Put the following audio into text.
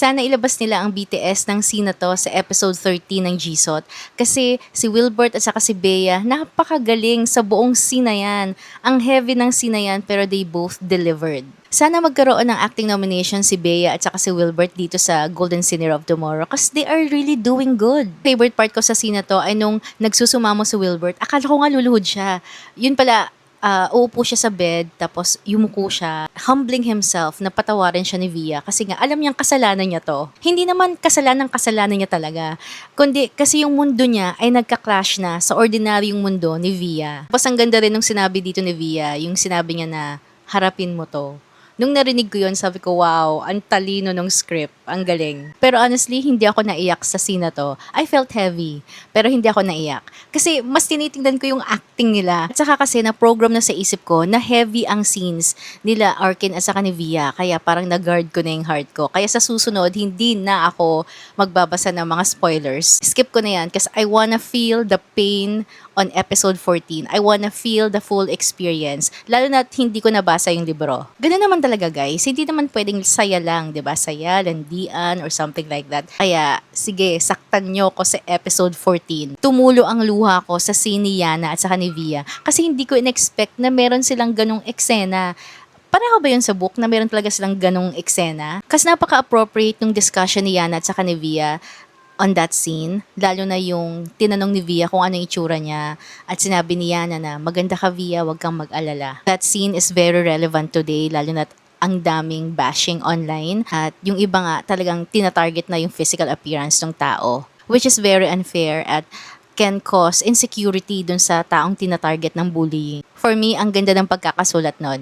Sana ilabas nila ang BTS ng scene na to sa episode 13 ng Jisoo kasi si Wilbert at saka si Bea napakagaling sa buong scene na yan. Ang heavy ng scene na yan pero they both delivered. Sana magkaroon ng acting nomination si Bea at saka si Wilbert dito sa Golden Sinner of Tomorrow kasi they are really doing good. Favorite part ko sa scene na to ay nung nagsusumamo si Wilbert. Akala ko nga luluhod siya. Yun pala, uupo siya sa bed, tapos yumuko siya, humbling himself na patawarin siya ni Via kasi nga alam niyang kasalanan niya to. Hindi naman kasalanan niya talaga, kundi kasi yung mundo niya ay nagka-clash na sa ordinaryong mundo ni Via. Tapos ang ganda rin nung sinabi dito ni Via, yung sinabi niya na harapin mo to. Nung narinig ko yun, sabi ko, wow, ang talino ng script, ang galing. Pero honestly, hindi ako naiyak sa scene na to. I felt heavy, pero hindi ako naiyak. Kasi mas tinitingnan ko yung acting nila. At saka kasi na-program na sa isip ko na heavy ang scenes nila Arkin at saka ni Via. Kaya parang nag-guard ko na yung heart ko. Kaya sa susunod, hindi na ako magbabasa ng mga spoilers. Skip ko na yan kasi I wanna feel the pain on episode 14. I wanna feel the full experience. Lalo na hindi ko nabasa yung libro. Ganun naman talaga guys. Hindi naman pwedeng saya lang, 'di ba? Saya, landian, or something like that. Kaya, sige, saktan nyo ko sa episode 14. Tumulo ang luha ko sa scene ni Yana at saka ni Via. Kasi hindi ko in-expect na meron silang ganong eksena. Pareho ba yun sa book na meron talaga silang ganong eksena? Kasi napaka-appropriate ng discussion ni Yana at saka ni Via on that scene, lalo na yung tinanong ni Via kung ano yung itsura niya at sinabi ni Yana na maganda ka Via, wag kang mag-alala. That scene is very relevant today, lalo na ang daming bashing online at yung iba nga talagang tinatarget na yung physical appearance ng tao, which is very unfair at can cause insecurity dun sa taong tinatarget ng bullying. For me, ang ganda ng pagkakasulat nun.